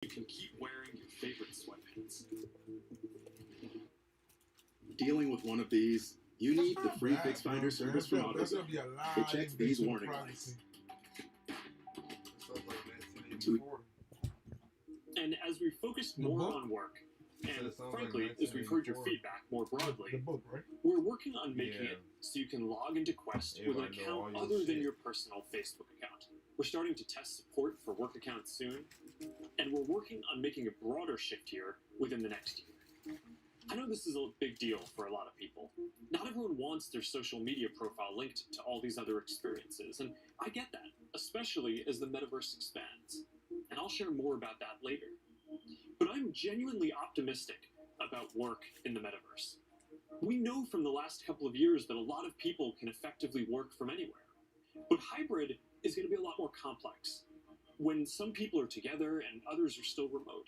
You can keep wearing your favorite sweatpants. Dealing with one of these, you need the free Fix Finder service from AutoZone. It checks these warning lights. And as we focused more on work, and frankly, as we've heard your feedback more broadly, we're working on making it so you can log into Quest with an account other than your personal Facebook account. We're starting to test support for work accounts soon, and we're working on making a broader shift here within the next year. I know this is a big deal for a lot of people. Not everyone wants their social media profile linked to all these other experiences, and I get that, especially as the metaverse expands. And I'll share more about that later. But I'm genuinely optimistic about work in the metaverse. We know from the last couple of years that a lot of people can effectively work from anywhere. But hybrid is going to be a lot more complex, when some people are together and others are still remote.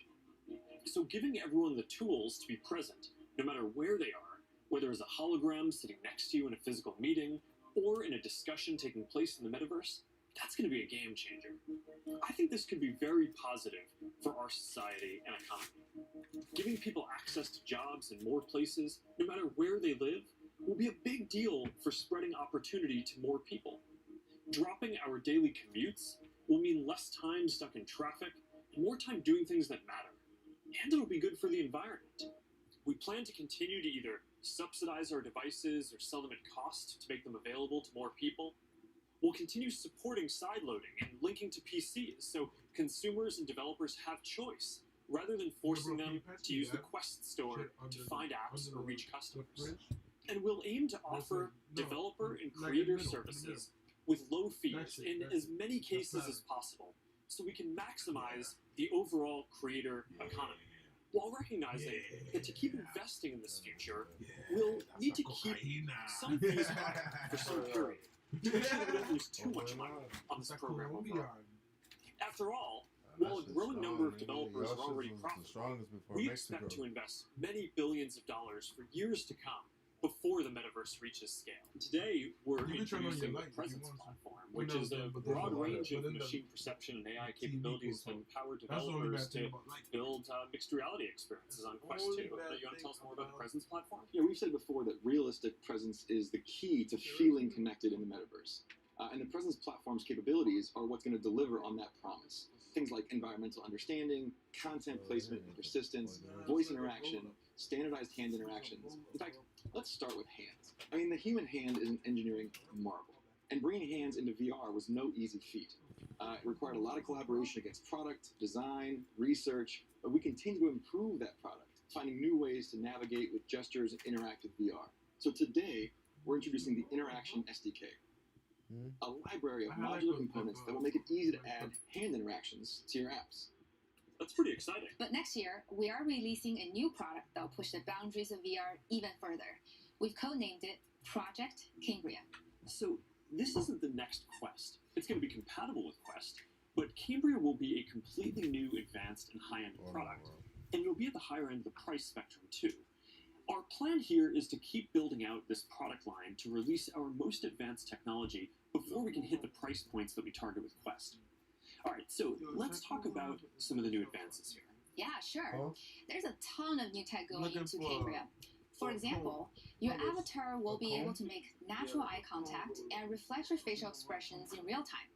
So giving everyone the tools to be present, no matter where they are, whether as a hologram sitting next to you in a physical meeting, or in a discussion taking place in the metaverse, that's going to be a game changer. I think this could be very positive for our society and economy. Giving people access to jobs in more places, no matter where they live, will be a big deal for spreading opportunity to more people. Dropping our daily commutes will mean less time stuck in traffic and more time doing things that matter. And it'll be good for the environment. We plan to continue to either subsidize our devices or sell them at cost to make them available to more people. We'll continue supporting sideloading and linking to PCs so consumers and developers have choice, rather than forcing them to use the Quest store to find apps or reach customers. And we'll aim to offer developer and creator services with low fees in as many cases as possible, so we can maximize the overall creator economy, while recognizing that to keep investing in this future, we'll need to keep some fees up for some period, to make sure we don't lose too much money on this program overall. After all, while a growing number of developers are already profitable, we expect to invest many billions of dollars for years to come before the metaverse reaches scale. Today, we're introducing the Presence platform, which is a broad range of machine perception and AI capabilities that empower developers to build mixed reality experiences on Quest 2. You want to tell us more about the Presence platform? Yeah, we've said before that realistic presence is the key to feeling connected in the metaverse. And the Presence platform's capabilities are what's going to deliver on that promise. Things like environmental understanding, content placement and persistence, voice interaction, standardized hand interactions. In fact, let's start with hands. I mean, the human hand is an engineering marvel. And bringing hands into VR was no easy feat. It required a lot of collaboration against product, design, research, but we continue to improve that product, finding new ways to navigate with gestures and interactive VR. So today, we're introducing the Interaction SDK, a library of modular components that will make it easy to add hand interactions to your apps. That's pretty exciting. But next year, we are releasing a new product that will push the boundaries of VR even further. We've codenamed it Project Cambria. So this isn't the next Quest. It's going to be compatible with Quest, but Cambria will be a completely new, advanced, and high-end product, and it'll be at the higher end of the price spectrum too. Our plan here is to keep building out this product line to release our most advanced technology before we can hit the price points that we target with Quest. All right, so let's talk about some of the new advances here. Yeah, sure. There's a ton of new tech going into Cambria. For example, your avatar will be able to make natural eye contact and reflect your facial expressions in real time.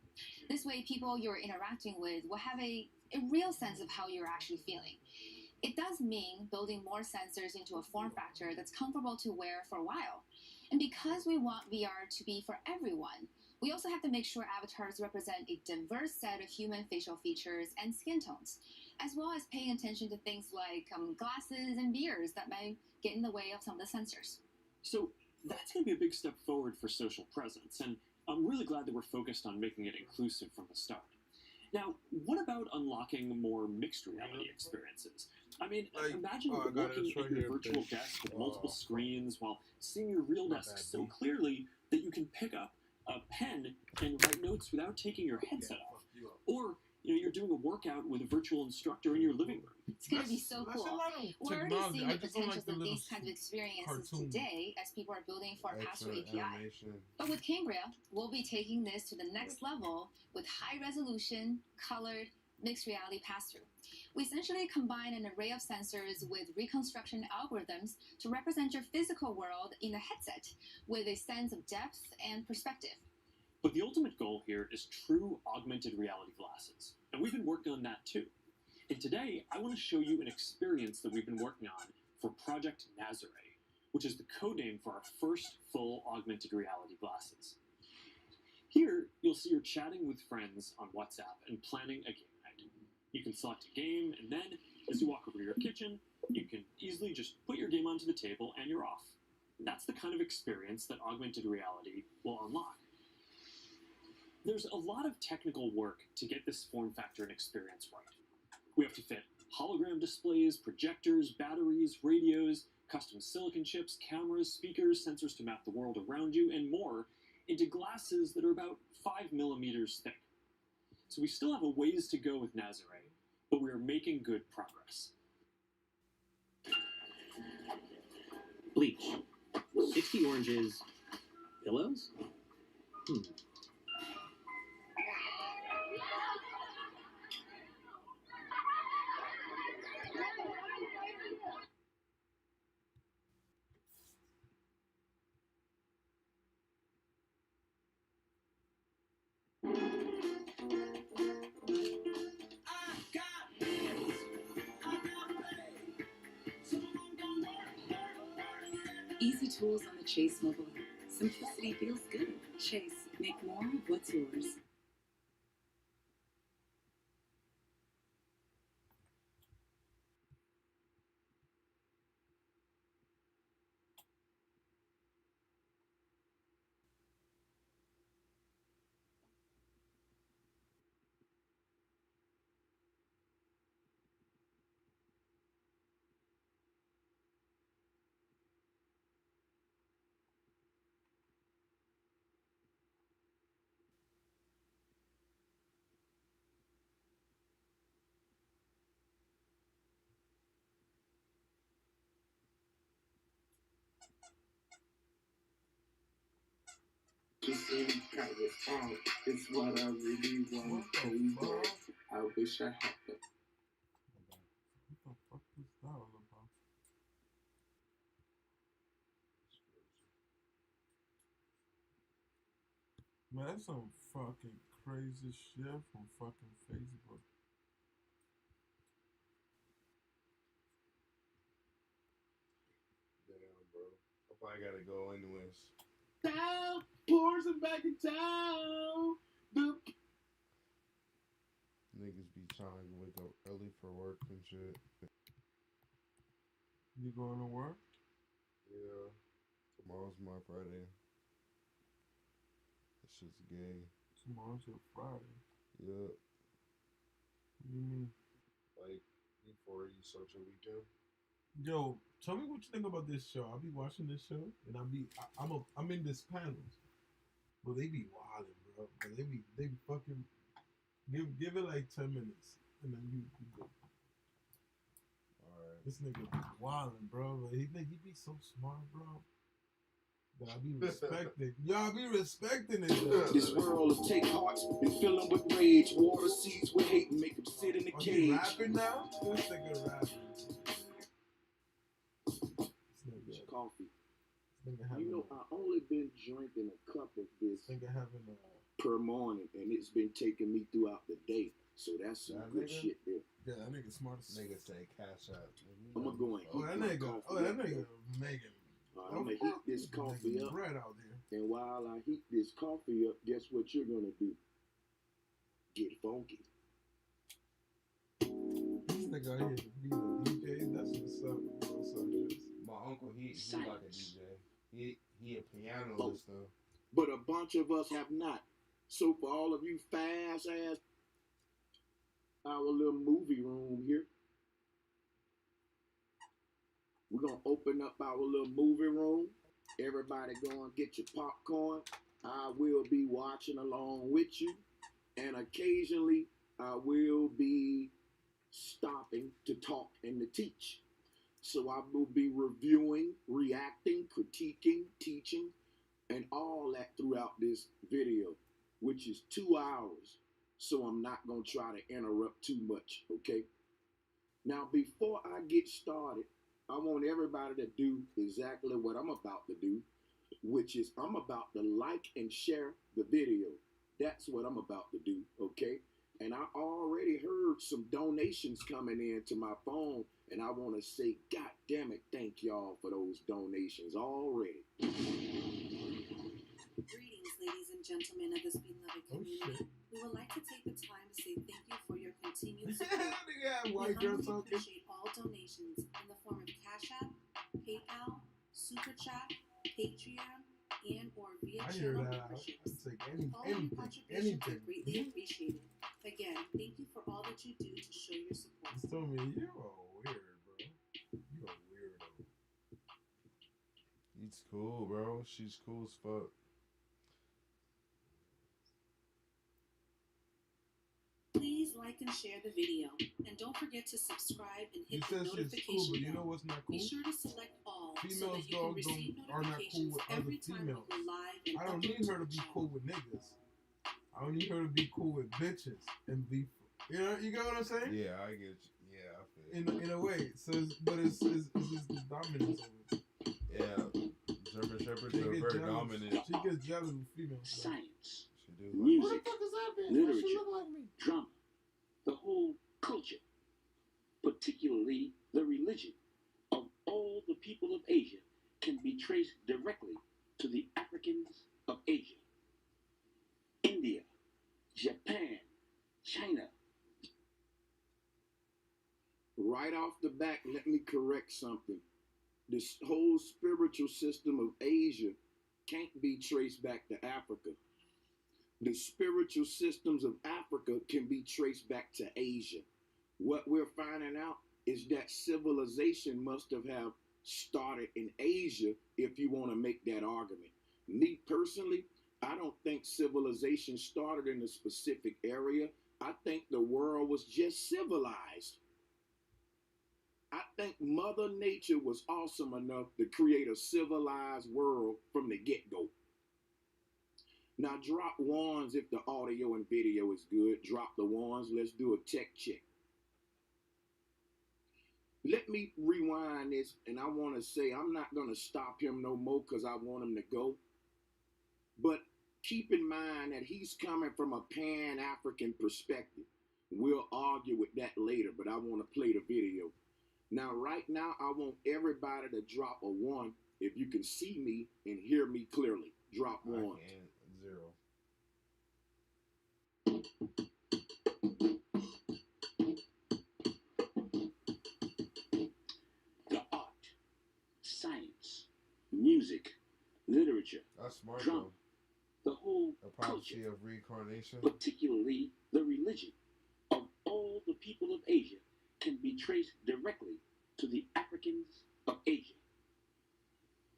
This way, people you're interacting with will have a real sense of how you're actually feeling. It does mean building more sensors into a form factor that's comfortable to wear for a while. And because we want VR to be for everyone, we also have to make sure avatars represent a diverse set of human facial features and skin tones, as well as paying attention to things like glasses and beards that may get in the way of some of the sensors. So that's going to be a big step forward for social presence, and I'm really glad that we're focused on making it inclusive from the start. Now, what about unlocking more mixed reality experiences? I mean, imagine working at your virtual desk with multiple screens while seeing your real desk so clearly that you can pick up a pen and write notes without taking your headset off. Or, you're doing a workout with a virtual instructor in your living room. It's going to be so cool. We're already seeing the potentials of these kinds of experiences today as people are building for our Password API. But with Cambria, we'll be taking this to the next level with high resolution, colored, mixed reality pass-through. We essentially combine an array of sensors with reconstruction algorithms to represent your physical world in the headset with a sense of depth and perspective. But the ultimate goal here is true augmented reality glasses, and we've been working on that too. And today, I want to show you an experience that we've been working on for Project Nazare, which is the code name for our first full augmented reality glasses. Here, you'll see you're chatting with friends on WhatsApp and planning a game night. You can select a game, and then, as you walk over to your kitchen, you can easily just put your game onto the table and you're off. That's the kind of experience that augmented reality will unlock. There's a lot of technical work to get this form factor and experience right. We have to fit hologram displays, projectors, batteries, radios, custom silicon chips, cameras, speakers, sensors to map the world around you, and more into glasses that are about 5 millimeters thick. So we still have a ways to go with Nazare, but we are making good progress. Bleach. 60 oranges. Pillows? Easy tools on the Chase mobile app. Simplicity feels good. Chase, make more of what's yours. Just any kind of song. It's what I really want to do. I wish I had it. What the fuck is that all about? Man, that's some fucking crazy shit from fucking Facebook. Damn, bro. I probably gotta go anyways. Town, pours and back in town. Niggas be trying to wake up early for work and shit. You going to work? Yeah. Tomorrow's my Friday. That shit's gay. Tomorrow's your Friday. Yeah. What do you mean? Like, before you start your weekend. Yo, tell me what you think about this show. I'll be watching this show, and I'm in this panels. Well, they be wilding, bro. But they be fucking give it like 10 minutes, and then you go. Alright. This nigga be wilding, bro. Like, he think he be so smart, bro. But I be respecting. Y'all be respecting it, though. This world is take heart and fill them with rage. Water seeds with hate and make them sit in the Are cage. you rapping now? This nigga rapping. Coffee. You know, I only been drinking a cup of this nigga having per morning, and it's been taking me throughout the day. So that's some good nigga? shit there. yeah, that nigga smart as Nigga say cash out. I'm gonna go and heat that my nigga. coffee That up. nigga making. I'm gonna heat this coffee up, bread out there. and while I heat this coffee up, guess what you're gonna do? Get funky. This nigga out here be a DJ. That's what's up, bro. So just My uncle, he like a DJ. He a piano listener. But a bunch of us have not. So for all of you fast ass, our little movie room here, we're gonna open up our little movie room. Everybody go and get your popcorn. I will be watching along with you, and occasionally I will be stopping to talk and to teach. So I will be reviewing, reacting, critiquing, teaching, and all that throughout this video, which is 2 hours so I'm not going to try to interrupt too much, okay? Now, before I get started, I want everybody to do exactly what I'm about to do, which is I'm about to like and share the video. That's what I'm about to do, okay? And I already heard some donations coming in to my phone, and I want to say, God damn it, thank y'all for those donations already. Greetings, ladies and gentlemen of this beloved community. We would like to take the time to say thank you for your continued support. We humbly appreciate all donations in the form of Cash App, PayPal, Super Chat, Patreon, and or via channel memberships. All of your contributions are greatly appreciated. Again, thank you for all that you do to show your support. Just told me you're weird, bro. You a weirdo. He's cool, bro. She's cool as fuck. Please like and share the video, and don't forget to subscribe and hit the notification cool, but you know bell. what's not cool? Be sure to select all so Females that you can receive are not cool notifications with other every time we females. go live and I don't upload need her to to the be channel. cool with niggas. I don't need her to be cool with bitches and be. You know, you get what I'm saying? Yeah, I get you. Yeah, I feel In a way, so but it's dominance over it. Yeah, German Shepherds are very jealous. dominant. She gets jealous with females. Science, She do. music, Where the fuck is that bitch? literature, Why she look like me? drama, the whole culture, particularly the religion of all the people of Asia, can be traced directly to the Africans of Asia. India, Japan, China. Right off the back, let me correct something. This whole spiritual system of Asia can't be traced back to Africa. The spiritual systems of Africa can be traced back to Asia. What we're finding out is that civilization must have started in Asia if you want to make that argument. Me personally, I don't think civilization started in a specific area. I think the world was just civilized. I think Mother Nature was awesome enough to create a civilized world from the get-go. Now drop ones if the audio and video is good. Drop the ones. Let's do a tech check. Let me rewind this, and I want to say I'm not going to stop him no more because I want him to go. But keep in mind that he's coming from a Pan-African perspective. We'll argue with that later, but I want to play the video. Now, right now, I want everybody to drop a 1 if you can see me and hear me clearly. Drop 1. I can't. 0. The art, science, music, literature, That's smart, drama, the whole though. A prophecy culture, of reincarnation. particularly the religion of all the people of Asia, can be traced directly to the Africans of Asia.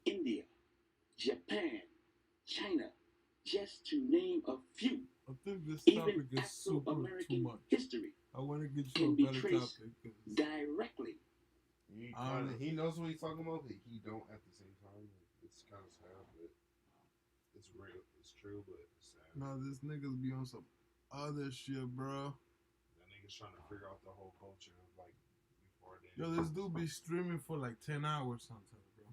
India, Japan, China, just to name a few. I think this Even topic is super too Afro-American much. history I want to get you can a be better traced topic. 'Cause directly. He knows what he's talking about, but he don't at the same time. It's kind of sad, but it's real. It's true, but it's sad. no, this niggas be on some other shit, bro. That nigga's trying to figure out the whole culture of like before then. Yo, this dude be streaming for like 10 hours sometimes, bro.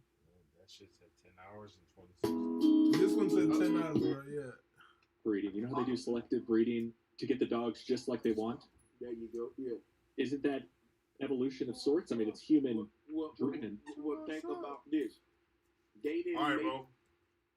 That shit said 10 hours and 26. This one said 10 hours, bro, yeah. Breeding. You know how they do selective breeding to get the dogs just like they want? There you go. Yeah. Isn't that evolution of sorts? I mean, it's human driven. Well, think about this. They didn't Alright, make bro.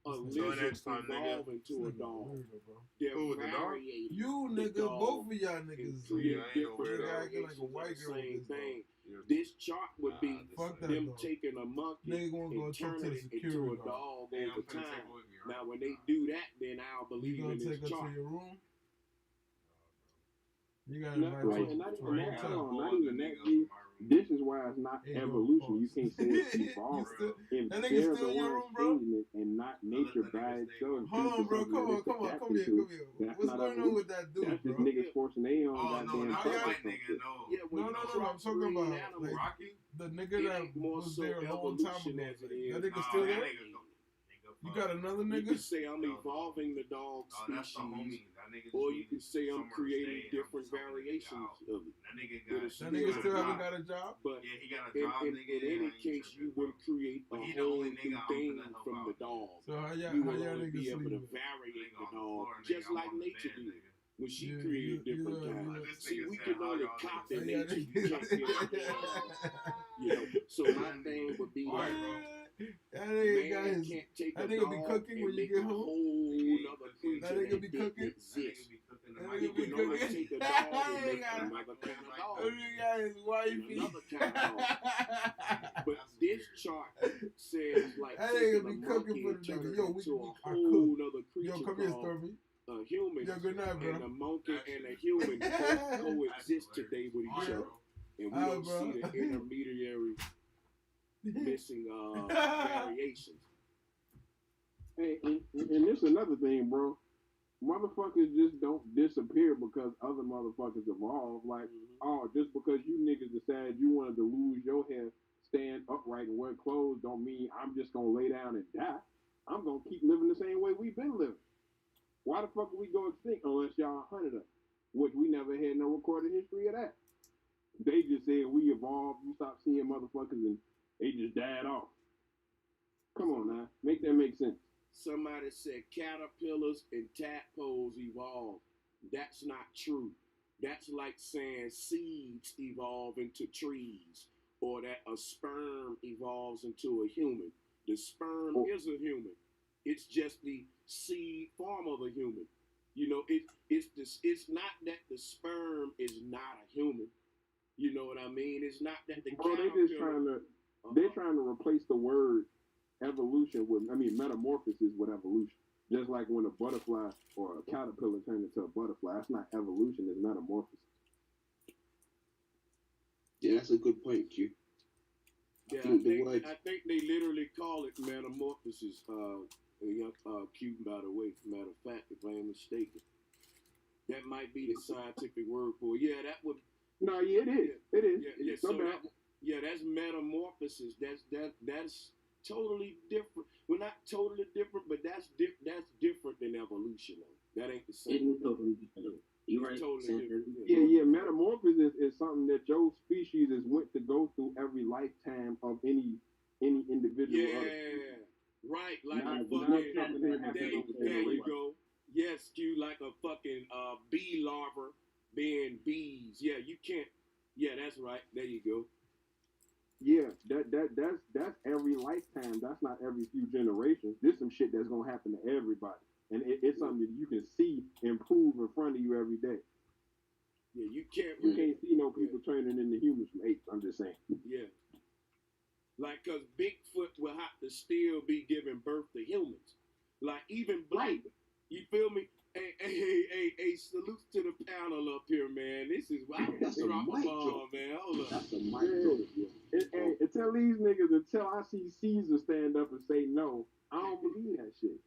a Until lizard next time, nigga. evolve into a dog. Weirdo, bro. They're Who, the dog? variating You the nigga, dog both of y'all niggas. into Yeah, I ain't no different weirdo. Acting like a white variations of the girl same with this thing. Yeah. This chart would be Fuck that them dog. taking a monkey Nigga gonna go and talk to turning the it into security a guard. dog Yeah, I'm over finna take time. it with me, right? Now, when they do that, then I'll You believe gonna in take this her to chart. your room? You gotta No, invite Right. her and not to even a that. hotel. Hold on, not even that. G. This is why it's not Hey, yo, evolution. You pause. can't say it's You evolving. still- If that nigga there's still a in your one room, bro? changing it and not nature that by nigga stay itself. with Hold on, bro. Come on. Come here. That's What's not going on evolution. with that dude, That's just bro? niggas forcing their own Oh, no, goddamn not the purpose white on nigga, shit. no. Yeah, when No, you I'm cross talking breed about animals, like, Rocky? the it nigga that ain't more was so there a long time evolution ago. as it Like, is. that nigga Nah, still that there? nigga, You got another You nigga? could say I'm No, no. evolving the dog Oh, that's the species homie. That Or you can say I'm creating different variations of it. That nigga still haven't got a job? But yeah, he got a job, in any case, you wouldn't create a whole new thing from the dog. So how you would y'all only niggas be able to sleeping? vary the dog, just like nature did. When she created different kinds. See, we can only copy nature. You can't get it. You know, so my thing would be like, that nigga can't take a be dog cooking when you get home. Whole other creature that nigga be cooking. Exists. That He nigga be can only cooking. take a dog and make another kind of dog. That nigga got his wifey. Another kind of dog. But this chart says like that taking nigga be a cooking monkey for and the turning nigga. Yo, it we into a I whole cook. other creature Yo, come here, called Stormy. humans. Yo, good night, bro. And a monkey and a human both coexist today with each other. And we don't see the intermediary missing variations. Hey, and this is another thing, bro. Motherfuckers just don't disappear because other motherfuckers evolve. Like, oh, just because you niggas decided you wanted to lose your hair, stand upright and wear clothes don't mean I'm just gonna lay down and die. I'm gonna keep living the same way we've been living. Why the fuck would we go extinct unless y'all hunted us? Which we never had no recorded history of that. They just said we evolved, you stopped seeing motherfuckers and they just died off. Come on now, make that make sense. Somebody said caterpillars and tadpoles evolved. That's not true. That's like saying seeds evolve into trees or that a sperm evolves into a human. The sperm is a human. It's just the seed form of a human. You know, it's not that the sperm is not a human. You know what I mean? It's not that the caterpillar... They're trying to replace the word evolution with, metamorphosis with evolution. Just like when a butterfly or a caterpillar turns into a butterfly, that's not evolution, it's metamorphosis. Yeah, that's a good point, Q. Yeah, I think they literally call it metamorphosis. Q, by the way, matter of fact, if I am mistaken. That might be the scientific word for it. Yeah, that would... No, yeah, it is. It is. Yeah, so that's metamorphosis. That's totally different. Well, not totally different, but that's different than evolution. Though. That ain't the same. You're right. Totally different. Yeah. Metamorphosis is something that your species is went to go through every lifetime of any individual. Yeah, right. Like a fucking. There you go. Yes, Q, like a fucking bee larva being bees. Yeah, you can't. Yeah, that's right. There you go. Yeah, that's every lifetime. That's not every few generations. This some shit that's gonna happen to everybody, and it's something that you can see improve in front of you every day. Yeah, you can't see no people turning into humans from apes. I'm just saying. Yeah, like cause Bigfoot will have to still be giving birth to humans. Like even Blake, you feel me? Hey, salute to the panel up here, man. This is why I drop a bomb, man. Hold up. That's a mic drop. And tell these niggas until I see Caesar stand up and say no, I don't believe that shit.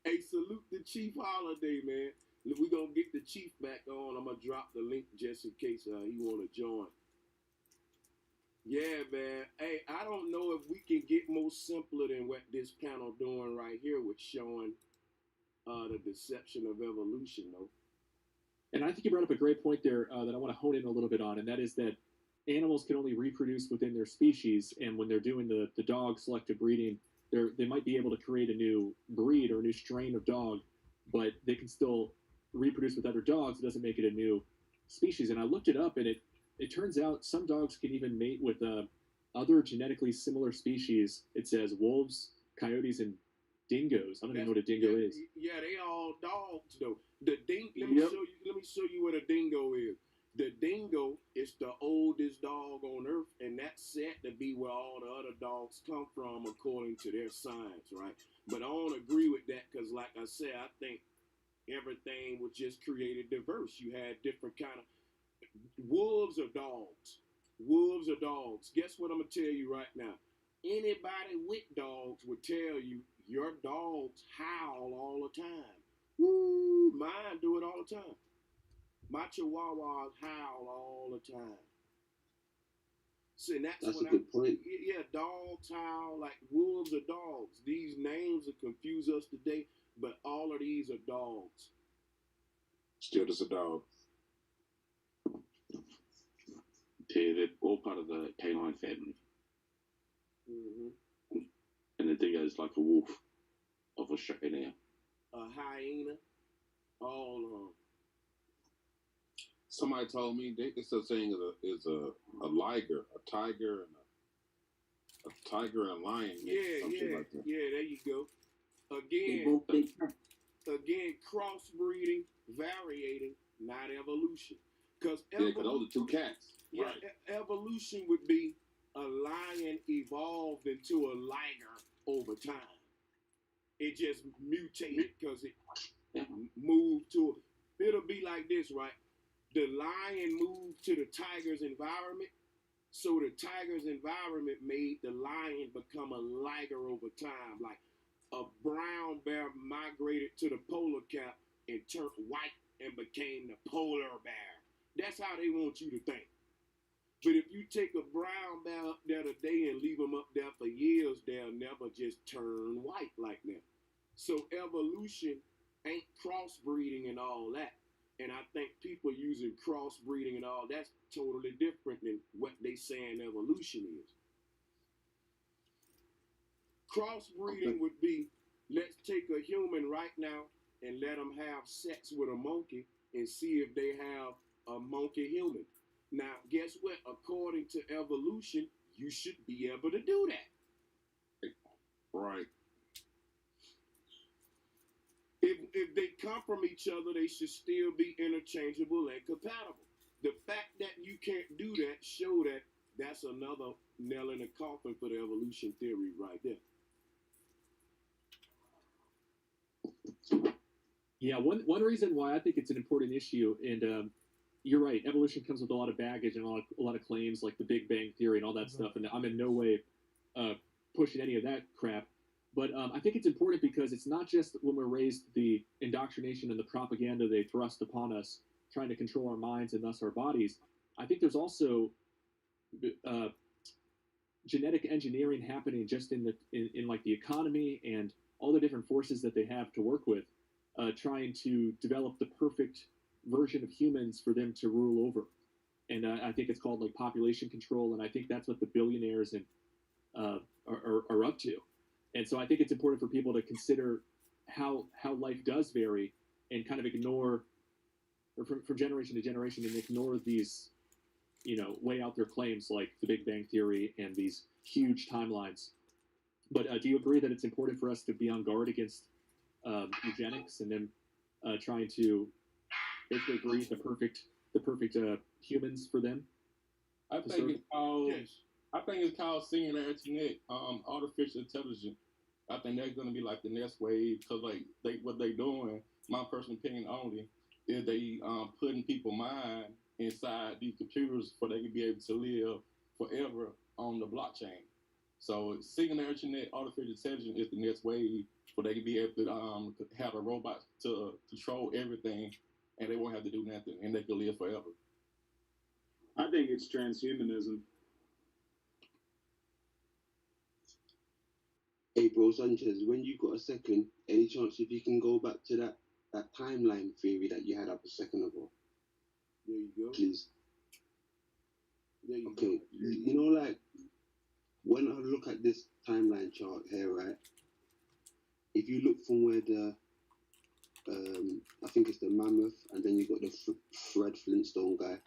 Hey, salute the Chief Holiday, man. We gonna get the Chief back on. I'm gonna drop the link just in case he wanna join. Yeah, man. Hey, I don't know if we can get more simpler than what this panel doing right here with showing the deception of evolution, though. And I think you brought up a great point there that I want to hone in a little bit on, and that is that animals can only reproduce within their species, and when they're doing the dog selective breeding, they might be able to create a new breed or a new strain of dog, but they can still reproduce with other dogs. It doesn't make it a new species. And I looked it up, and it turns out some dogs can even mate with other genetically similar species. It says wolves, coyotes, and dingoes. I don't even know what a dingo is. Yeah, they all dogs though. Let me show you what a dingo is. The dingo is the oldest dog on earth, and that's said to be where all the other dogs come from according to their science, right? But I don't agree with that because, like I said, I think everything was just created diverse. You had different kind of wolves are dogs. Wolves are dogs. Guess what I'm gonna tell you right now? Anybody with dogs would tell you your dogs howl all the time. Woo! Mine do it all the time. My chihuahuas howl all the time. So that's a good point. Yeah, dogs howl like wolves are dogs. These names will confuse us today, but all of these are dogs. Still just a dog. Yeah, they're all part of the canine family. Mm-hmm. And the dingo is like a wolf of Australia. A hyena, all Somebody told me it's a saying is a liger, a tiger, and a tiger and a lion. Yeah, like that. Yeah, there you go. Again, crossbreeding, variating, not evolution. Because those are two cats. Yeah, right. Evolution would be a lion evolved into a liger over time. It just mutated because it moved to it. It'll be like this, right? The lion moved to the tiger's environment, so the tiger's environment made the lion become a liger over time. Like a brown bear migrated to the polar cap and turned white and became the polar bear. That's how they want you to think. But if you take a brown bear up there today and leave them up there for years, they'll never just turn white like that. So evolution ain't crossbreeding and all that. And I think people using crossbreeding and all that's totally different than what they saying evolution is. Crossbreeding would be, let's take a human right now and let them have sex with a monkey and see if they have a monkey human. Now, guess what? According to evolution, you should be able to do that. Right. If they come from each other, they should still be interchangeable and compatible. The fact that you can't do that show that that's another nail in the coffin for the evolution theory right there. Yeah, one reason why I think it's an important issue, and you're right, evolution comes with a lot of baggage and a lot of claims like the Big Bang Theory and all that stuff, and I'm in no way pushing any of that crap. But I think it's important because it's not just when we're raised the indoctrination and the propaganda they thrust upon us, trying to control our minds and thus our bodies. I think there's also genetic engineering happening just in like the economy and all the different forces that they have to work with, trying to develop the perfect version of humans for them to rule over. And I think it's called like population control, and I think that's what the billionaires and are up to. And so I think it's important for people to consider how life does vary and kind of ignore, or from generation to generation, and ignore these, way out there claims like the Big Bang Theory and these huge timelines. But do you agree that it's important for us to be on guard against eugenics and them trying to basically breed the perfect humans for them? I think it's called singularity, artificial intelligence. I think that's going to be like the next wave because what they doing, my personal opinion only, is they putting people's mind inside these computers so they can be able to live forever on the blockchain. So singularity, artificial intelligence is the next wave where they can be able to have a robot to control everything and they won't have to do nothing and they can live forever. I think it's transhumanism. Hey, bro, Sanchez, when you got a second, any chance if you can go back to that timeline theory that you had up a second ago? There you go. Please. There you go. Okay, you know, like, when I look at this timeline chart here, right, if you look from where the, I think it's the mammoth, and then you got the Fred Flintstone guy,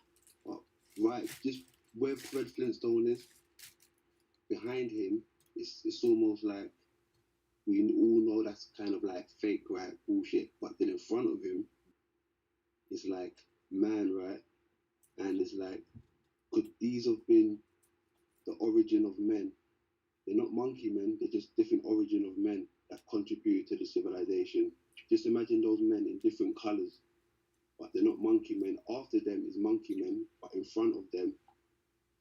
right, just where Fred Flintstone is, behind him, it's almost like we all know that's kind of like fake, right, bullshit, but then in front of him, it's like man, right, and it's like, could these have been the origin of men? They're not monkey men, they're just different origin of men that contributed to the civilization. Just imagine those men in different colors, but they're not monkey men. After them is monkey men, but in front of them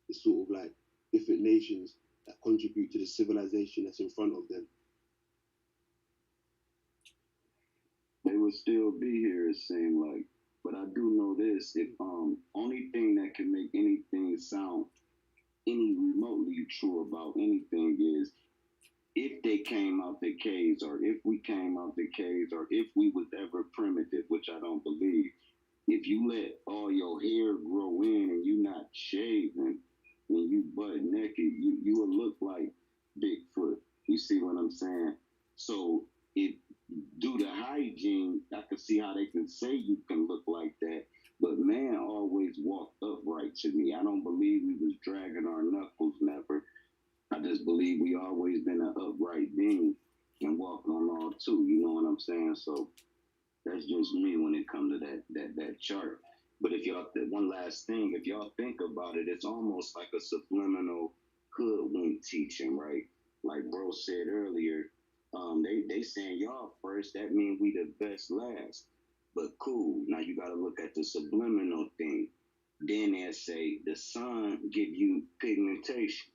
is sort of like different nations that contribute to the civilization that's in front of them. They would still be here, it seems like. But I do know this, if only thing that can make anything sound any remotely true about anything is if they came out the caves, or if we came out the caves, or if we was ever primitive, which I don't believe, if you let all your hair grow in and you not shaving and you butt naked, you will look like Bigfoot. You see what I'm saying? So if due to hygiene, I can see how they can say you can look like that. But man always walked upright to me. I don't believe we was dragging our knuckles, never. I just believe we always been an upright being and walked on all two. You know what I'm saying? So that's just me when it comes to that chart. But if y'all, one last thing, if y'all think about it, it's almost like a subliminal hoodwink teaching, right? Like bro said earlier, they saying y'all first, that means we the best last. But cool, now you got to look at the subliminal thing. Then they say the sun give you pigmentation.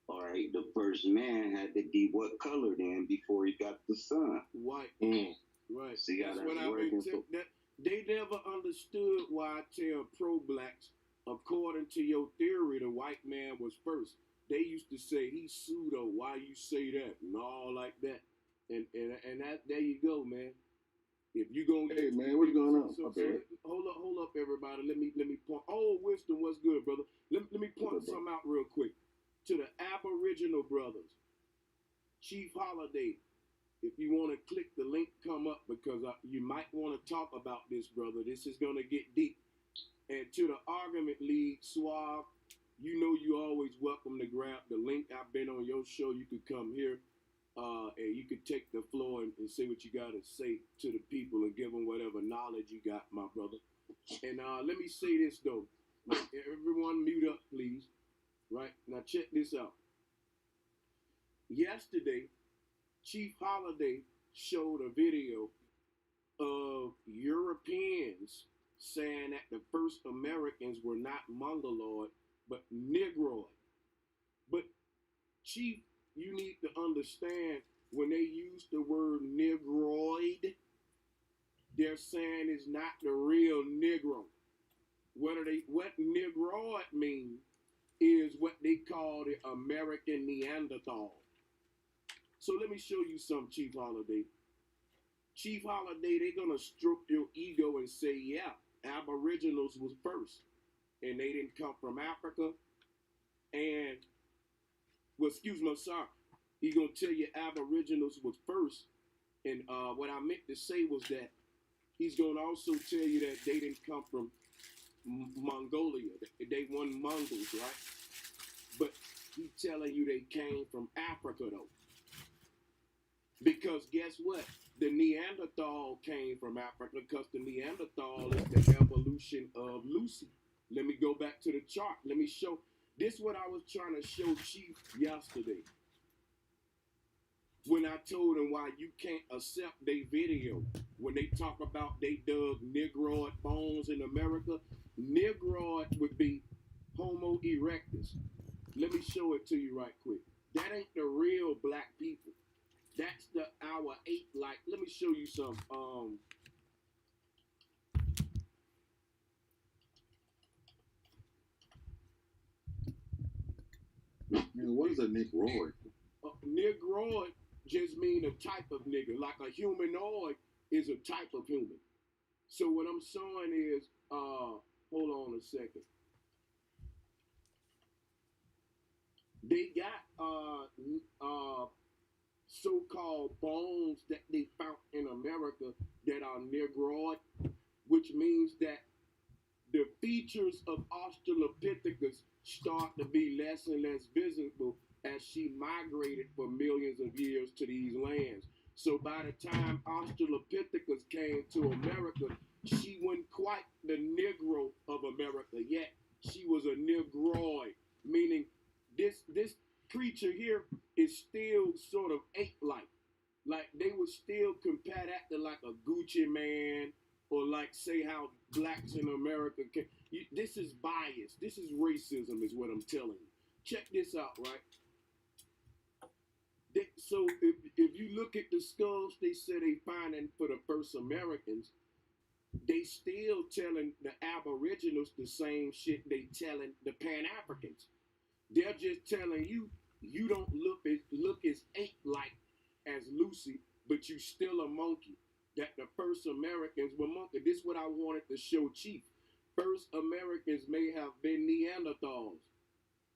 All right, the first man had to be what color then before he got the sun? White. Right. See how that's that's what I've working. been that they never understood why I tell pro-blacks, according to your theory, the white man was first. They used to say he's pseudo. Why you say that and all like that? And that there you go, man. If you gonna hey man, what's going on? So hold up, everybody. Let me point. Oh, Winston, what's good, brother? Let me point something out real quick to the Aboriginal brothers. Chief Holiday. If you want to click the link, come up because you might want to talk about this, brother. This is going to get deep. And to the Argument League, Suave, you know you always welcome to grab the link. I've been on your show. You could come here and you could take the floor and say what you got to say to the people and give them whatever knowledge you got, my brother. And let me say this, though. Everyone mute up, please. Right? Now check this out. Yesterday, Chief Holiday showed a video of Europeans saying that the first Americans were not Mongoloid, but Negroid. But Chief, you need to understand when they use the word Negroid, they're saying it's not the real Negro. What Negroid means is what they call the American Neanderthal. So let me show you some, Chief Holiday. Chief Holiday, they're going to stroke your ego and say, yeah, Aboriginals was first. And they didn't come from Africa. And, well, excuse me, sorry. He's going to tell you Aboriginals was first. And what I meant to say was that he's going to also tell you that they didn't come from Mongolia. They weren't Mongols, right? But he's telling you they came from Africa, though. Because guess what? The Neanderthal came from Africa because the Neanderthal is the evolution of Lucy. Let me go back to the chart. Let me show. This is what I was trying to show Chief yesterday. When I told him why you can't accept their video. When they talk about they dug Negroid bones in America, Negroid would be Homo erectus. Let me show it to you right quick. That ain't the real black people. That's our ape-like. Let me show you some. What is a Negroid? Negroid just mean a type of nigger. Like a humanoid is a type of human. So what I'm showing is, hold on a second. They got so-called bones that they found in America that are Negroid, which means that the features of Australopithecus start to be less and less visible as she migrated for millions of years to these lands. So by the time Australopithecus came to America, she wasn't quite the Negro of America yet. She was a Negroid, meaning this creature here is still sort of ape-like. Like they would still compare that to like a Gucci man, or like say how blacks in America can. This is bias. This is racism, is what I'm telling you. Check this out, right? So if you look at the skulls, they say they finding for the first Americans, they still telling the Aboriginals the same shit they telling the Pan-Africans. They're just telling you you don't look as ape-like as Lucy, but you still a monkey. That the first Americans were monkey. This is what I wanted to show Chief. First Americans may have been Neanderthals.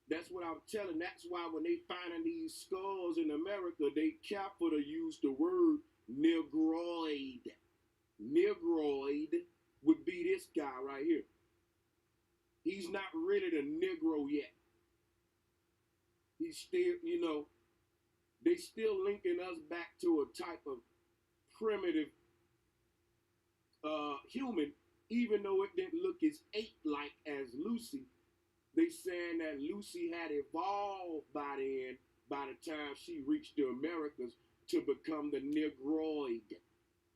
That's what I'm telling. That's why when they finding these skulls in America, they careful to use the word Negroid. Negroid would be this guy right here. He's not really the Negro yet. He's still, you know, they still linking us back to a type of primitive human, even though it didn't look as ape-like as Lucy. They saying that Lucy had evolved by then, by the time she reached the Americas, to become the Negroid.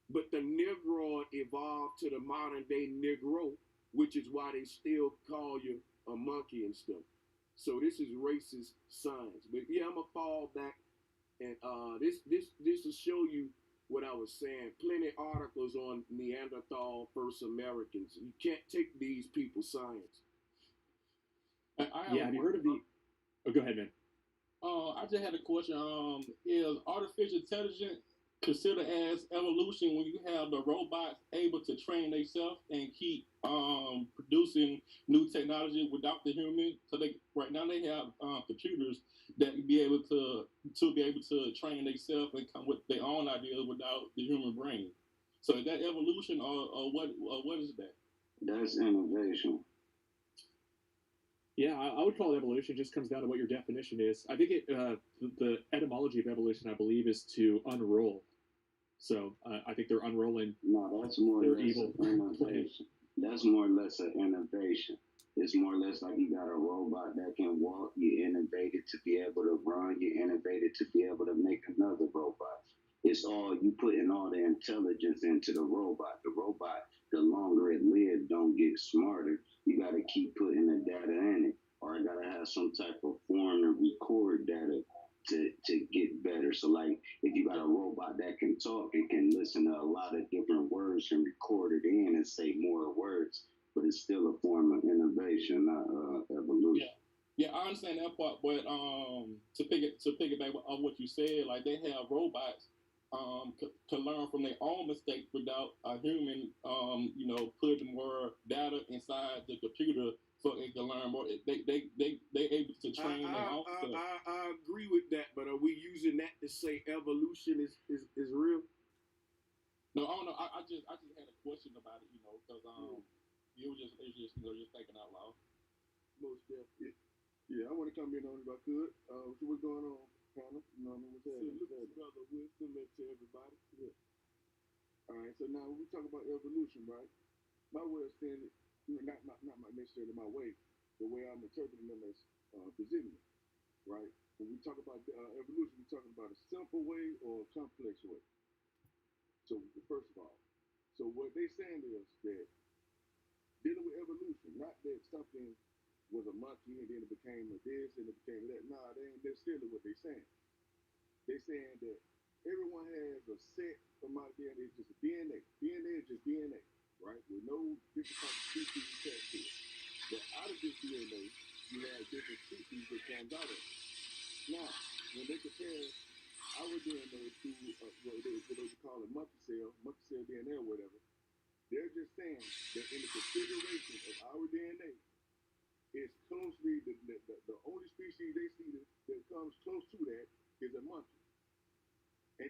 But the Negroid evolved to the modern day Negro, which is why they still call you a monkey and stuff. So this is racist science. But yeah, I'm gonna fall back and this will show you what I was saying. Plenty of articles on Neanderthal first Americans. You can't take these people's science. Have you heard of the? Oh, go ahead, man. I just had a question. Is artificial intelligence considered as evolution when you have the robots able to train themselves and keep producing new technology without the human? So they right now they have computers that be able to train themselves and come with their own ideas without the human brain. So is that evolution or what is that? That's innovation. Yeah, I would call it evolution. It just comes down to what your definition is. I think the etymology of evolution, I believe, is to unroll. So I think they're unrolling. No, that's more or less evil innovation. That's more or less an innovation. It's more or less like you got a robot that can walk. You innovated to be able to run. You innovated to be able to make another robot. It's all you putting all the intelligence into the robot. The robot, the longer it lives, don't get smarter. You got to keep putting the data in it, or it got to have some type of form to record data to get better. So like if you got a robot that can talk, it can listen to a lot of different words and record it in and say more words, but it's still a form of innovation, not evolution. Yeah, I understand that part, but to piggyback on what you said, like they have robots to learn from their own mistakes without a human, putting more data inside the computer so it can learn more. They able to train their own stuff. I agree with that, but are we using that to say evolution is real? No, I don't know. I just had a question about it, because it was just just thinking out loud. Most definitely. Yeah, I want to come in on it if I could. So what's going on, Connor? You know what I'm saying? Salute, brother, wisdom to everybody. Yeah. All right, so now when we talk about evolution, right? My way of saying it, not necessarily my way, the way I'm interpreting them as presenting it, right? When we talk about evolution, we're talking about a simple way or a complex way. So first of all, so what they're saying is that dealing with evolution, not that something was a monkey and then it became a this and it became that. Nah, that ain't necessarily what they're saying. They're saying that everyone has a set amount of DNA, it's just a DNA. DNA is just DNA, right? With no different type of species attached to it. But out of this DNA, you have different species that comes out of it. Now, when they compare our DNA to what they call a monkey cell DNA or whatever, they're just saying that in the configuration of our DNA, it's closely the only species they see that comes close to that is a monkey. And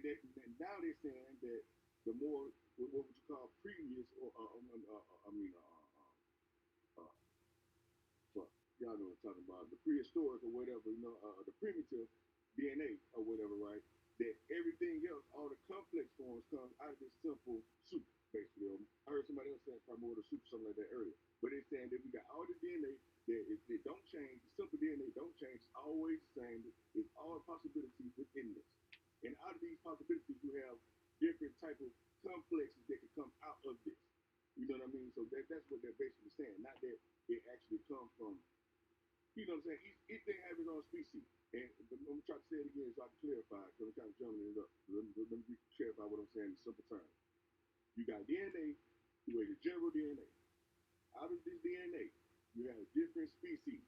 now they're saying that the more what would you call previous or y'all know what I'm talking about, the prehistoric or whatever, the primitive DNA or whatever, right? That everything else, all the complex forms comes out of this simple soup, basically. I heard somebody else saying primordial soup, something like that earlier. But they're saying that we got all the DNA that it don't change, the simple DNA don't change, it's always the same. It's all possibilities within this. And out of these possibilities, you have different type of complexes that can come out of this. You know what I mean? So that's what they're basically saying. Not that it actually comes from, you know what I'm saying? Each thing has its own species. And I'm going to try to say it again so I can clarify, because I'm kind of jumbling it up. Let me clarify what I'm saying in simple terms. You got DNA, you have the general DNA. Out of this DNA, you have different species.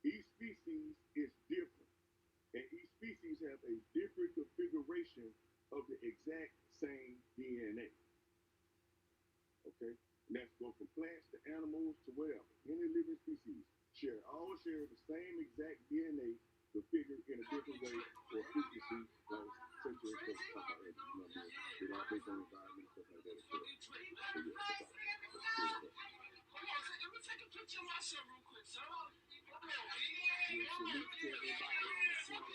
Each species is different. expression of the exact same DNA. Okay? And that's go from plants to animals to whatever. Any living species all share the same exact DNA, but figured in a different way or frequency, like such as stuff like that. You know what I mean? It all based on environment and stuff like that. So, Let me take a picture of myself real quick, sir. yeah, salute to everybody on the panel.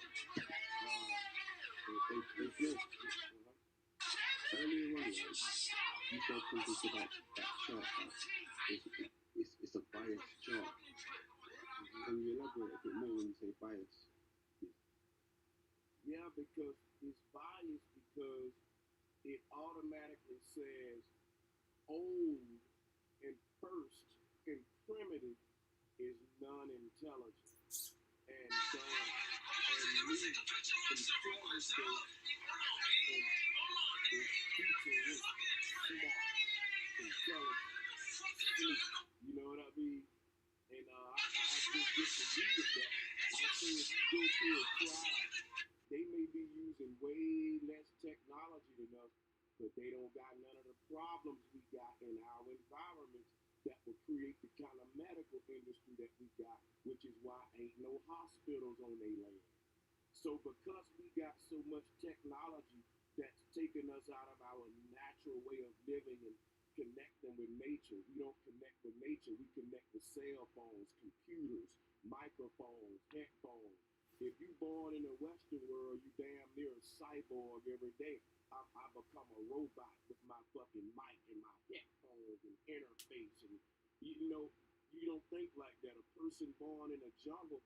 Earlier on, you said something about that chart. It's a biased chart. Can you elaborate a bit more when you say bias? Yeah, because it's biased because it automatically says old and first and primitive is non-intelligent and dumb and new and intelligent and futuristic, smart, intelligent, you know what I mean? And I just disagree with that. I say if you go to a tribe, they may be using way less technology than us, but they don't got none of the problems we got in our environments that will create the kind of medical industry that we got, which is why ain't no hospitals on their land. So because we got so much technology that's taken us out of our natural way of living and connecting with nature, we don't connect with nature, we connect with cell phones, computers, microphones, headphones. If you born in the Western world, you damn near a cyborg every day. I become a robot with my fucking mic and my headphones and interface. And, you know, you don't think like that. A person born in a jungle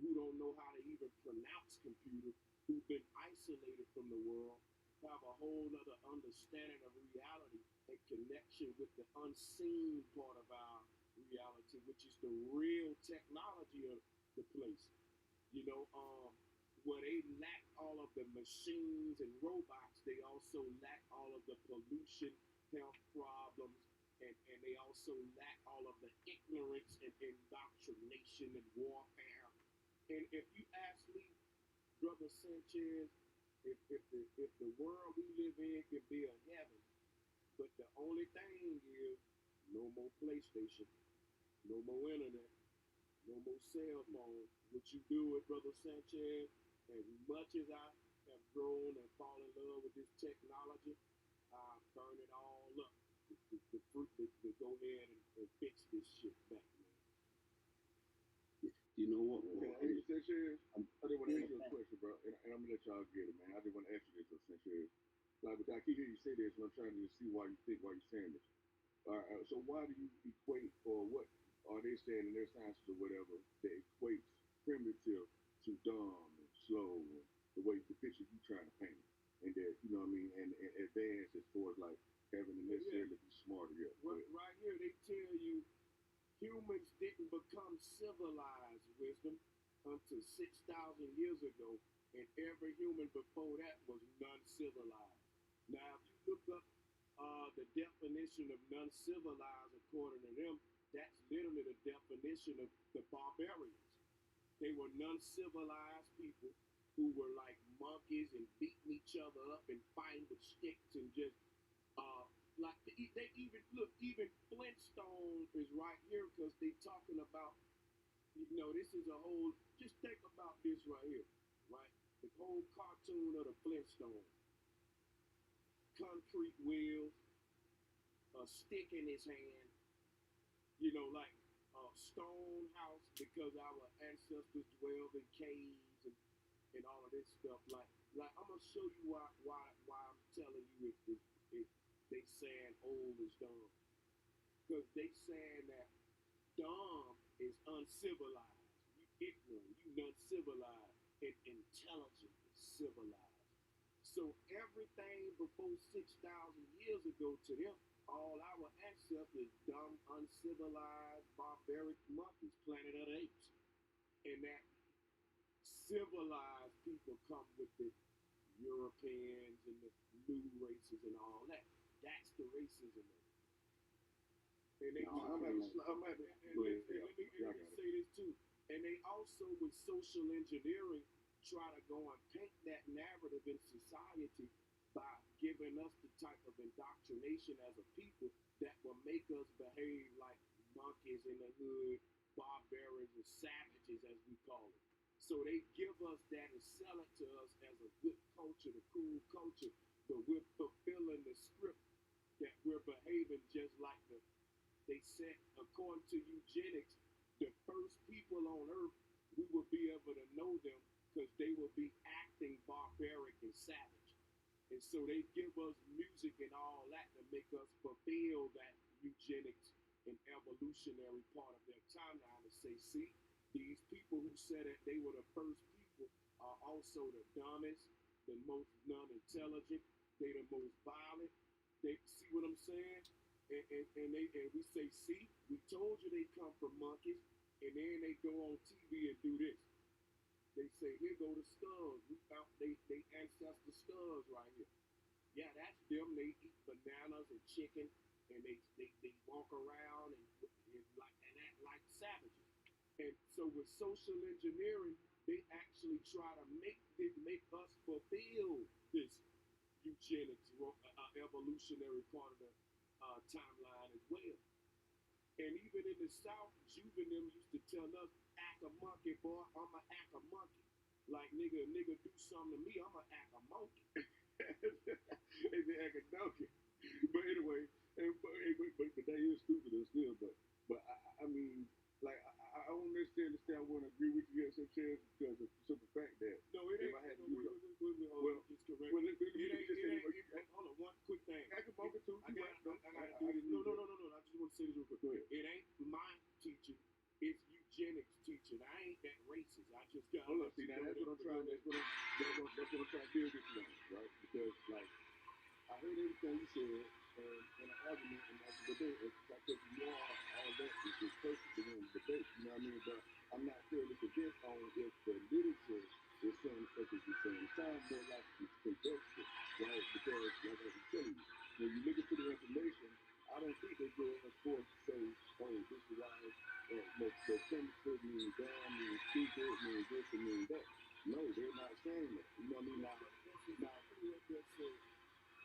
who don't know how to even pronounce computer, who've been isolated from the world, have a whole other understanding of reality and connection with the unseen part of our reality, which is the real technology of the place. You know, where they lack all of the machines and robots, they also lack all of the pollution, health problems, and they also lack all of the ignorance and indoctrination and warfare. And if you ask me, Brother Sanchez, if the world we live in can be a heaven, but the only thing is no more PlayStation, no more internet, no more cell phone. Would you do it, Brother Sanchez? As much as I have grown and fallen in love with this technology, I burn it all up to go ahead and fix this shit back, man. You know what, bro? Hey, Sanchez, I just want to ask you a question, bro, and I'm going to let y'all get it, man. I just want to ask you this, Sanchez. Like, because I keep hearing you say this, and I'm trying to see why you're saying this. So why do you equate, or what are they saying in their sciences or whatever, that equates primitive to dumb and slow, and the way the picture you trying to paint, and that, you know what I mean, and advanced as far as like having to necessarily be smarter. Yeah. Right here, they tell you humans didn't become civilized, wisdom, until 6,000 years ago, and every human before that was non-civilized. Now, if you look up the definition of non-civilized, according to them, that's literally the definition of the barbarians. They were non-civilized people who were like monkeys and beating each other up and fighting with sticks and just like they even look, even Flintstone is right here because they talking about, you know, this is a whole, just think about this right here, right? The whole cartoon of the Flintstones. Concrete wheels, a stick in his hand, you know, like a stone house because our ancestors dwelled in caves and all of this stuff. Like I'm gonna show you why I'm telling you if they saying old is dumb. Because they saying that dumb is uncivilized. You ignorant, you uncivilized, and intelligent is civilized. So everything before 6,000 years ago to them, all our ancestors, dumb, uncivilized, barbaric monkeys, planet of the apes. And that civilized people come with the Europeans and the new races and all that. That's the racism of it. And they, let me say this too. And they also, with social engineering, try to go and paint that narrative in society by giving us the type of indoctrination as a people that will make us behave like monkeys in the hood, barbarians and savages, as we call it. So they give us that and sell it to us as a good culture, the cool culture, but we're fulfilling the script that we're behaving just like they said, according to eugenics, the first people on earth, we will be able to know them because they will be acting barbaric and savage. And so they give us music and all that to make us fulfill that eugenics and evolutionary part of their timeline to say, see, these people who said that they were the first people are also the dumbest, the most non-intelligent, they the most violent. They see what I'm saying? And we say, see, we told you they come from monkeys, and then they go on TV and do this. They say, here go the skulls. We found they ancestor skulls right here. Yeah, that's them. They eat bananas and chicken, and they walk around and act like savages. And so with social engineering, they actually try to make us fulfill this eugenics evolutionary part of the timeline as well. And even in the South, Juvenile used to tell us, act a monkey, boy, I'ma act a monkey. Like, nigga do something to me, I'ma act a monkey. And they act a donkey. But anyway, but that is stupid still, but I mean, like, I don't necessarily understand, I want to agree with you at some chance because of the simple fact that no, it ain't. If I had to do it, well, it's correct. Well, hold on, one quick thing. I can monkey too. I gotta do this. No. I just want to say this real quick. Go ahead. It ain't my teaching. It's eugenics teaching. I ain't that racist. I just got. Hold on, see, now that's what I'm trying. That's what I'm trying to build this one, right? Because like I heard everything you said in an argument and as a debate. I think you all that is perfect to win the debate. You know what I mean? But I'm not fairly convinced on if the literature is saying stuff as you're saying. It sounds more like it's contextual, right? Because like I was telling you, when you look into the information, I don't think they go as far as to say, oh, this is why the primitive means dumb, means stupid, means this, and means that. No, they're not saying that. You know what I mean? Now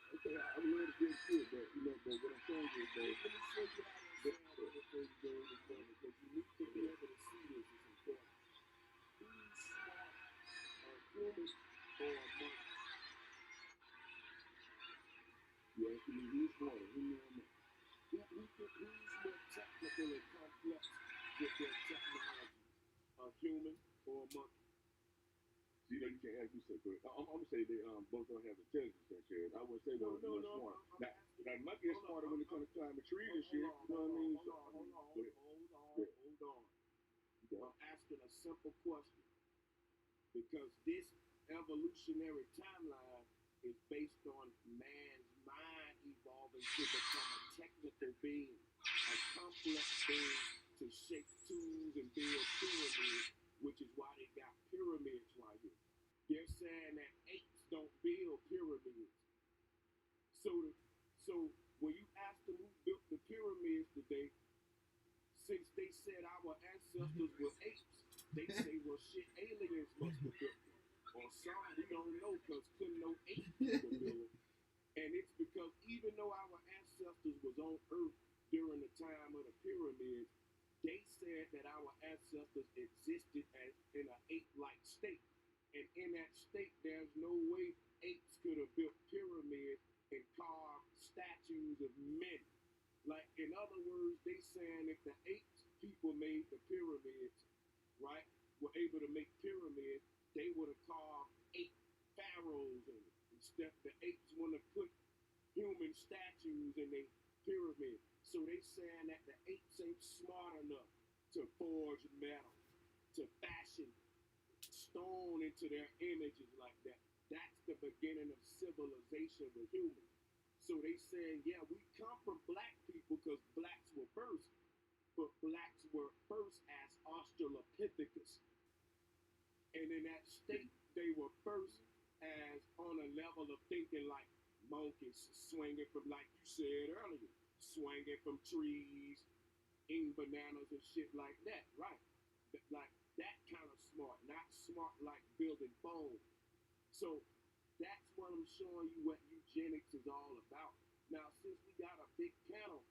okay, I would love to get to it, but but what I'm saying is that let me show you how to say it before you go any further, because you need to be able to see this. It's important. Who's smart, a human or a monkey? You asking me who's smarter, human or a monkey? Who's more technical and complex with their technology, a human or a monkey? So, you can't ask me so quick. I'm gonna say they both don't have intelligence, Sanchez. I would say one's smart. Now, monkey is smarter when it comes to climbing trees and shit. You know what I mean? Hold on. I'm asking a simple question because this evolutionary timeline is based on man's mind evolving to become a technical being, a complex being to shape tools and build pyramids, which is why they got pyramids right here. They're saying that apes don't build pyramids. So when you ask them who built the pyramids today, since they said our ancestors were apes, they say, well, shit, aliens must have built them. Or some, we don't know, because couldn't no ape people build them. And it's because even though our ancestors was on Earth during the time of the pyramids, they said that our ancestors existed in an ape-like state. And in that state, there's no way apes could have built pyramids and carved statues of men. Like, in other words, they saying if the apes people made the pyramids, right, were able to make pyramids, they would have carved 8 pharaohs in it. Instead, the apes want to put human statues in their pyramid. So they saying that the apes ain't smart enough to forge metal, to fashion stone into their images like that. That's the beginning of civilization with humans. So they saying, yeah, we come from black people because blacks were first, but blacks were first as Australopithecus. And in that state, they were first as on a level of thinking like monkeys, swinging from, like you said earlier, swinging from trees, eating bananas and shit like that, right? Like that kind of smart, not smart smart like building bones. So that's what I'm showing you what eugenics is all about. Now, since we got a big panel,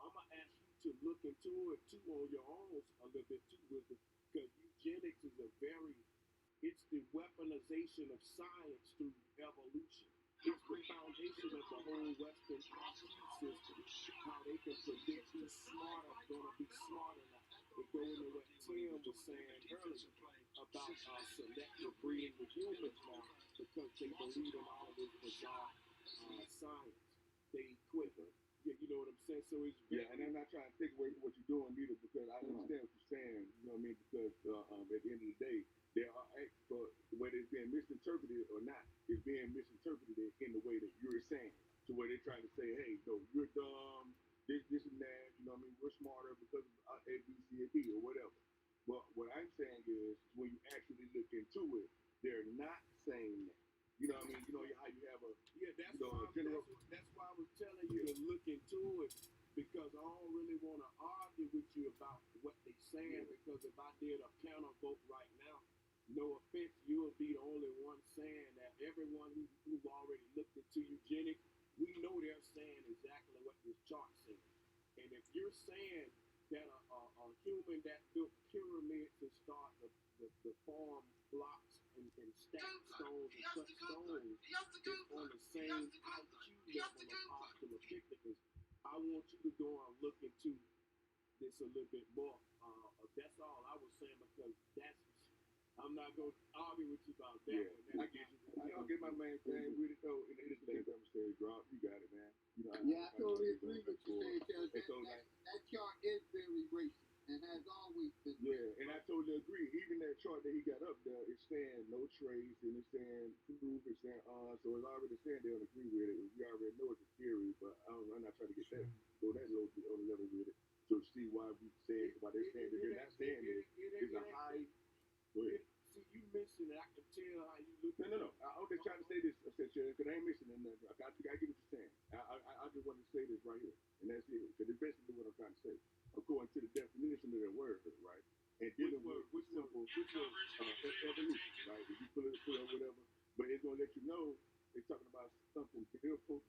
I'm gonna ask you to look into it too on your own a little bit too, Wisdom, because eugenics is it's the weaponization of science through evolution. It's the foundation of the whole Western IQ system. How they can predict who's smarter, gonna be smart enough. It goes into what Tim was saying earlier about selective breeding with humans now, because they believe in all of this bizarre science. They quit. Yeah, you know what I'm saying? So it's and I'm not trying to take away from what you're doing either, because I understand what you're saying, you know what I mean? Because at the end of the day, there are experts, whether it's being misinterpreted or not, it's being misinterpreted in the way that you're saying. To where they're trying to say, hey, no, you're dumb, this and that, you know what I mean? We're smarter because of A, B, C, and D or whatever. But what I'm saying is, when you actually look into it, they're not saying that. You know what I mean? You know how you have that's why I was telling you to look into it, because I don't really want to argue with you about what they're saying, because if I did a panel vote right now, no offense, you'll be the only one saying that. Everyone who've already looked into eugenics, we know they're saying exactly what this chart says. And if you're saying that a human that built pyramids and start the farm blocks and stack stones and cut stones is on the same IQ level of Australopithecus, I want you to go and look into this a little bit more. That's all I was saying, because I'm not going to argue with you about that. Yeah, I get you. I don't get my main thing with it though. And it's the last time I said, drop. You got it, man. You know, I totally agree with you saying, that chart is very racist and has always been. Yeah, and I totally agree. Even that chart that he got up there, it's saying no trace, and it's saying proof, it's saying so it's already saying they don't agree with it. We already know it's a theory, but I'm not trying to get that go that low on the level with it. So see why they're saying that they're not saying it. It's a high. Go ahead. See, you missing it. I can tell how you look. No. I was just trying to say this, because I ain't missing it. I get what you're saying. I just want to say this right here, and that's it. Because it's basically what I'm trying to say, according to the definition of that word, right? And dealing with simple evolution, right? If you put it or whatever, but it's gonna let you know it's talking about something simple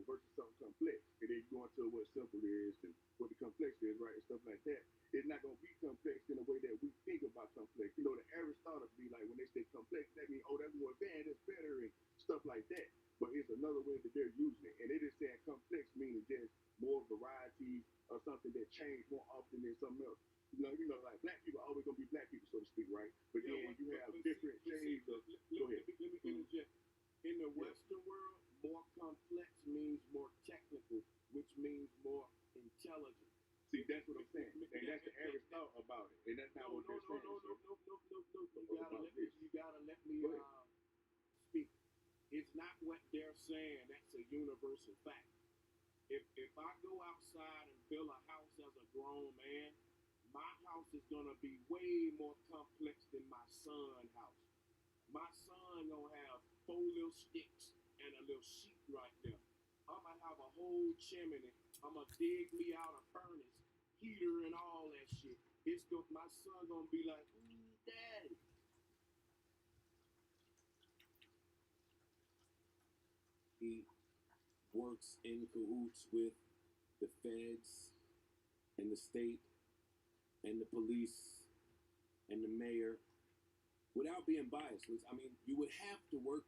versus something complex, and then you go into what simple is and what the complex is, right, and stuff like that. It's not going to be complex in the way that we think about complex. You know, the average thought would be like, when they say complex, that means, oh, that's more advanced, that's better, and stuff like that. But it's another way that they're using it. And it is saying complex meaning just more variety or something that change more often than something else. You know, like black people are always going to be black people, so to speak, right? But then you have different shades of. Go ahead. Let me interject. In the Western world, more complex means more technical, which means more intelligent. See, that's what I'm saying. And that's the average thought about it. And that's not what they're saying. No. You gotta let me speak. It's not what they're saying. That's a universal fact. If I go outside and build a house as a grown man, my house is gonna be way more complex than my son's house. My son gonna have 4 little sticks and a little sheet right there. I'm gonna have a whole chimney. I'm gonna dig me out a furnace, heater, and all that shit. My son gonna be like, Daddy. He works in cahoots with the feds and the state and the police and the mayor without being biased. I mean, you would have to work